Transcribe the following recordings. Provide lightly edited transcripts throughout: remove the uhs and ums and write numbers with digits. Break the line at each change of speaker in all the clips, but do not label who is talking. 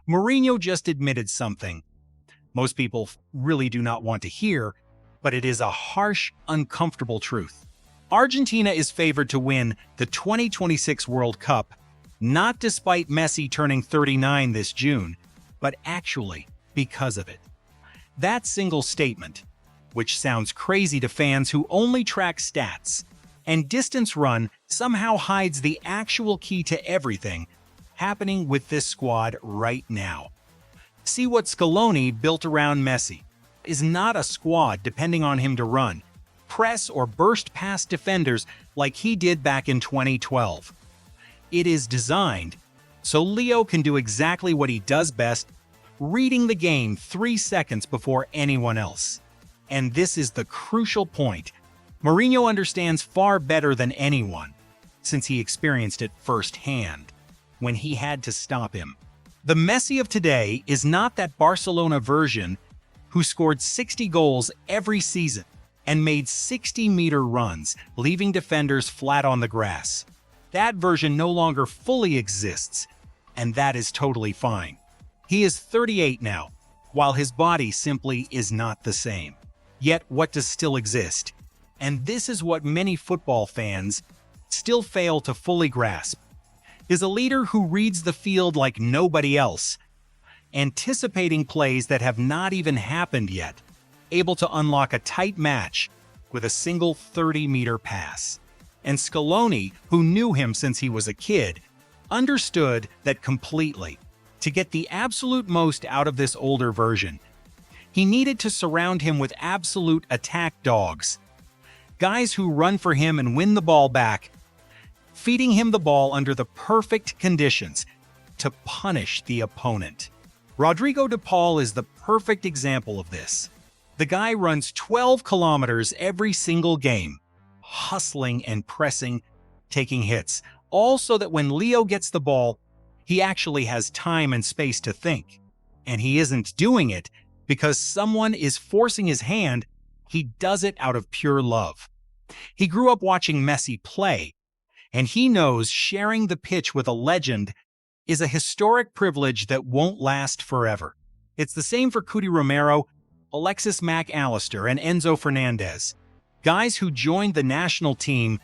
Mourinho just admitted something most people really do not want to hear, but it is a harsh, uncomfortable truth. Argentina is favored to win the 2026 World Cup, not despite Messi turning 39 this June, but actually because of it. That single statement, which sounds crazy to fans who only track stats, and distance run somehow hides the actual key to everything happening with this squad right now. See what Scaloni built around Messi is not a squad depending on him to run, press, or burst past defenders like he did back in 2012. It is designed so Leo can do exactly what he does best, reading the game 3 seconds before anyone else. And this is the crucial point Mourinho understands far better than anyone, since he experienced it firsthand when he had to stop him. The Messi of today is not that Barcelona version who scored 60 goals every season and made 60-meter runs, leaving defenders flat on the grass. That version no longer fully exists, and that is totally fine. He is 38 now, while his body simply is not the same. Yet what does still exist? And this is what many football fans still fail to fully grasp, is a leader who reads the field like nobody else, anticipating plays that have not even happened yet, able to unlock a tight match with a single 30-meter pass. And Scaloni, who knew him since he was a kid, understood that completely. To get the absolute most out of this older version, he needed to surround him with absolute attack dogs, guys who run for him and win the ball back, feeding him the ball under the perfect conditions to punish the opponent. Rodrigo de Paul is the perfect example of this. The guy runs 12 kilometers every single game, hustling and pressing, taking hits, all so that when Leo gets the ball, he actually has time and space to think. And he isn't doing it because someone is forcing his hand, he does it out of pure love. He grew up watching Messi play, and he knows sharing the pitch with a legend is a historic privilege that won't last forever. It's the same for Cuti Romero, Alexis Mac Allister, and Enzo Fernandez, guys who joined the national team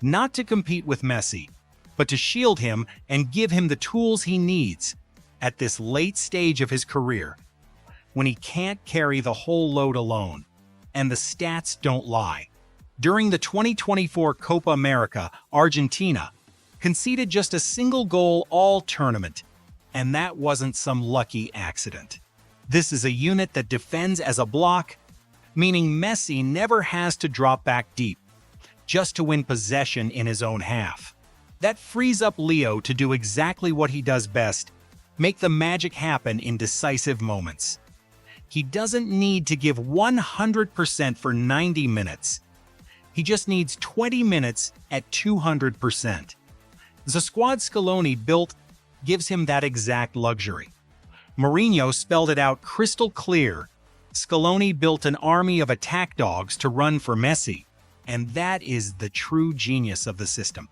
not to compete with Messi, but to shield him and give him the tools he needs at this late stage of his career, when he can't carry the whole load alone. And the stats don't lie. During the 2024 Copa America, Argentina conceded just a single goal all tournament, and that wasn't some lucky accident. This is a unit that defends as a block, meaning Messi never has to drop back deep, just to win possession in his own half. That frees up Leo to do exactly what he does best, make the magic happen in decisive moments. He doesn't need to give 100% for 90 minutes. He just needs 20 minutes at 200%. The squad Scaloni built gives him that exact luxury. Mourinho spelled it out crystal clear. Scaloni built an army of attack dogs to run for Messi, and that is the true genius of the system.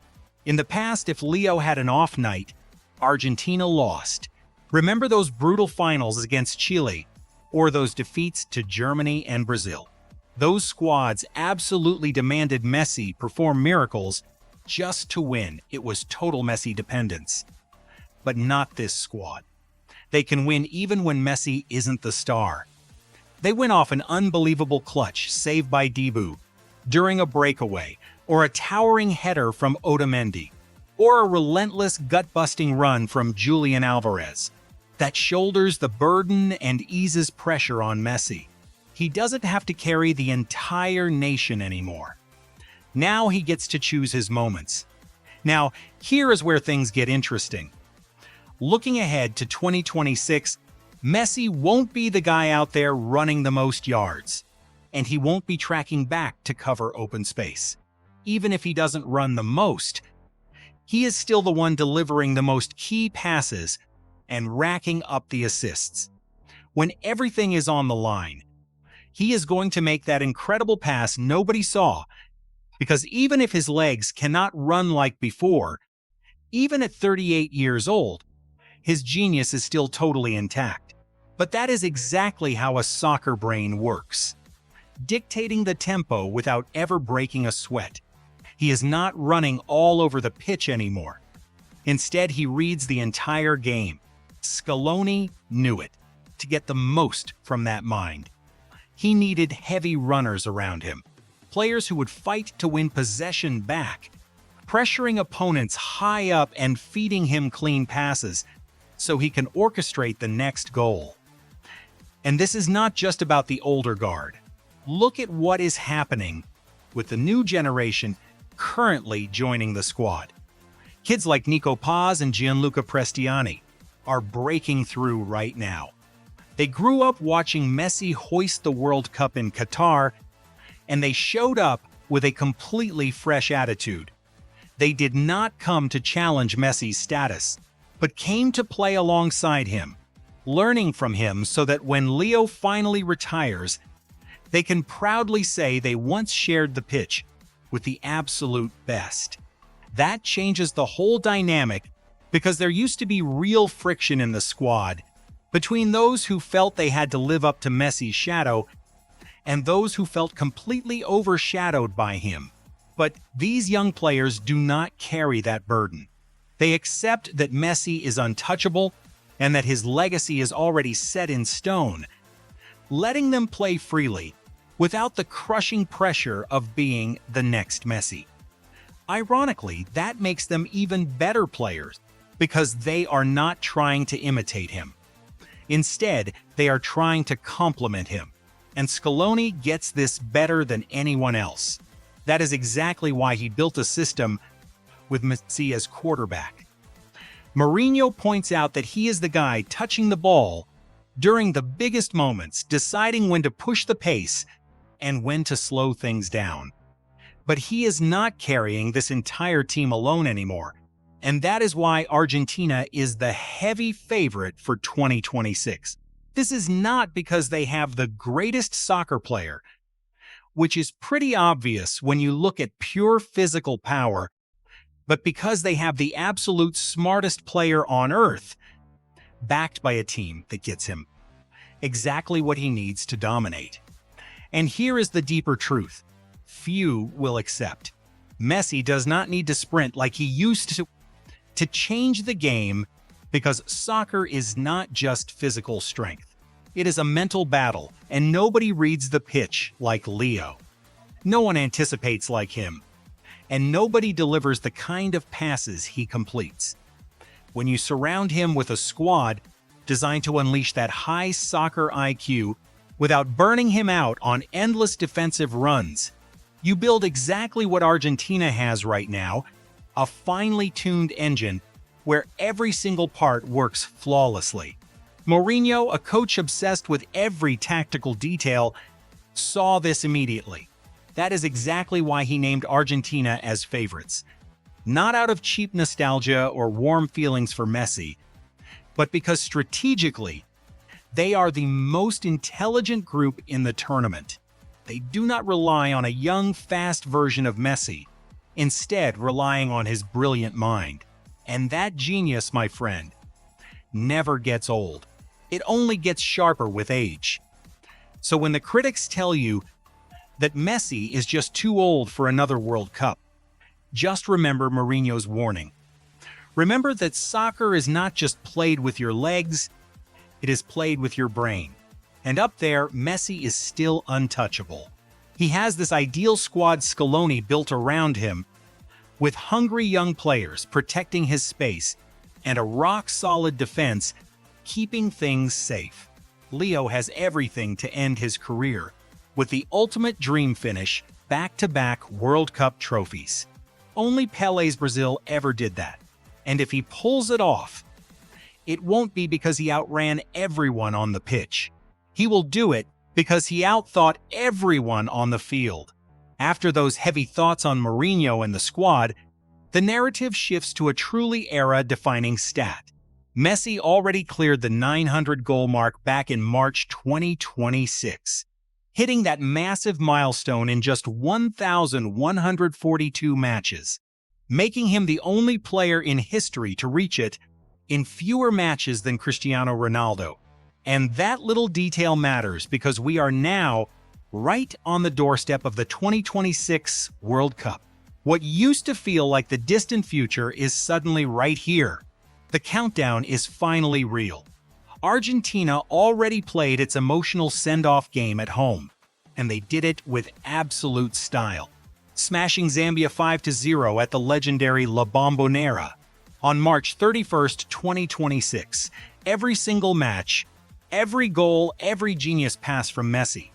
In the past, if Leo had an off night, Argentina lost. Remember those brutal finals against Chile, or those defeats to Germany and Brazil? Those squads absolutely demanded Messi perform miracles just to win. It was total Messi dependence. But not this squad. They can win even when Messi isn't the star. They win off an unbelievable clutch save by Dibu during a breakaway, or a towering header from Otamendi, or a relentless gut-busting run from Julian Alvarez that shoulders the burden and eases pressure on Messi. He doesn't have to carry the entire nation anymore. Now he gets to choose his moments. Now, here is where things get interesting. Looking ahead to 2026, Messi won't be the guy out there running the most yards, and he won't be tracking back to cover open space. Even if he doesn't run the most, he is still the one delivering the most key passes and racking up the assists. When everything is on the line, he is going to make that incredible pass nobody saw, because even if his legs cannot run like before, even at 38 years old, his genius is still totally intact. But that is exactly how a soccer brain works, dictating the tempo without ever breaking a sweat. He is not running all over the pitch anymore. Instead, he reads the entire game. Scaloni knew it. To get the most from that mind, he needed heavy runners around him, players who would fight to win possession back, pressuring opponents high up and feeding him clean passes so he can orchestrate the next goal. And this is not just about the older guard. Look at what is happening with the new generation currently joining the squad. Kids like Nico Paz and Gianluca Prestiani are breaking through right now. They grew up watching Messi hoist the World Cup in Qatar, and they showed up with a completely fresh attitude. They did not come to challenge Messi's status, but came to play alongside him, learning from him so that when Leo finally retires, they can proudly say they once shared the pitch with the absolute best. That changes the whole dynamic because there used to be real friction in the squad between those who felt they had to live up to Messi's shadow and those who felt completely overshadowed by him. But these young players do not carry that burden. They accept that Messi is untouchable and that his legacy is already set in stone, letting them play freely without the crushing pressure of being the next Messi. Ironically, that makes them even better players because they are not trying to imitate him. Instead, they are trying to complement him. And Scaloni gets this better than anyone else. That is exactly why he built a system with Messi as quarterback. Mourinho points out that he is the guy touching the ball during the biggest moments, deciding when to push the pace and when to slow things down. But he is not carrying this entire team alone anymore, and that is why Argentina is the heavy favorite for 2026. This is not because they have the greatest soccer player, which is pretty obvious when you look at pure physical power, but because they have the absolute smartest player on earth, backed by a team that gets him exactly what he needs to dominate. And here is the deeper truth few will accept. Messi does not need to sprint like he used to change the game, because soccer is not just physical strength. It is a mental battle, and nobody reads the pitch like Leo. No one anticipates like him, and nobody delivers the kind of passes he completes. When you surround him with a squad designed to unleash that high soccer IQ without burning him out on endless defensive runs, you build exactly what Argentina has right now, a finely tuned engine where every single part works flawlessly. Mourinho, a coach obsessed with every tactical detail, saw this immediately. That is exactly why he named Argentina as favorites. Not out of cheap nostalgia or warm feelings for Messi, but because strategically, they are the most intelligent group in the tournament. They do not rely on a young, fast version of Messi, instead relying on his brilliant mind. And that genius, my friend, never gets old. It only gets sharper with age. So when the critics tell you that Messi is just too old for another World Cup, just remember Mourinho's warning. Remember that soccer is not just played with your legs, it is played with your brain. And up there, Messi is still untouchable. He has this ideal squad Scaloni built around him, with hungry young players protecting his space and a rock-solid defense keeping things safe. Leo has everything to end his career with the ultimate dream finish, back-to-back World Cup trophies. Only Pele's Brazil ever did that. And if he pulls it off, it won't be because he outran everyone on the pitch. He will do it because he outthought everyone on the field. After those heavy thoughts on Mourinho and the squad, the narrative shifts to a truly era-defining stat. Messi already cleared the 900-goal mark back in March 2026, hitting that massive milestone in just 1,142 matches, making him the only player in history to reach it in fewer matches than Cristiano Ronaldo. And that little detail matters because we are now right on the doorstep of the 2026 World Cup. What used to feel like the distant future is suddenly right here. The countdown is finally real. Argentina already played its emotional send-off game at home, and they did it with absolute style, smashing Zambia 5-0 at the legendary La Bombonera. On March 31, 2026, every single match, every goal, every genius pass from Messi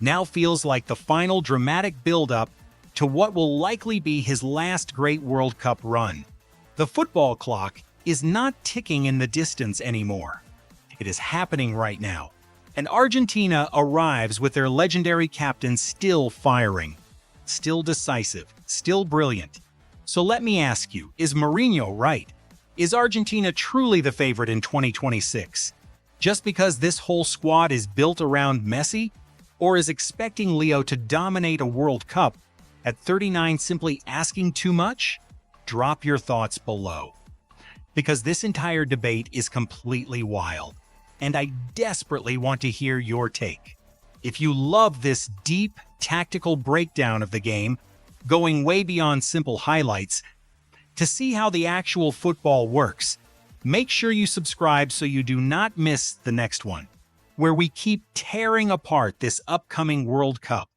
now feels like the final dramatic build-up to what will likely be his last great World Cup run. The football clock is not ticking in the distance anymore. It is happening right now. And Argentina arrives with their legendary captain still firing, still decisive, still brilliant. So let me ask you, is Mourinho right? Is Argentina truly the favorite in 2026? Just because this whole squad is built around Messi? Or is expecting Leo to dominate a World Cup at 39 simply asking too much? Drop your thoughts below, because this entire debate is completely wild, and I desperately want to hear your take. If you love this deep, tactical breakdown of the game, going way beyond simple highlights, to see how the actual football works, make sure you subscribe so you do not miss the next one, where we keep tearing apart this upcoming World Cup.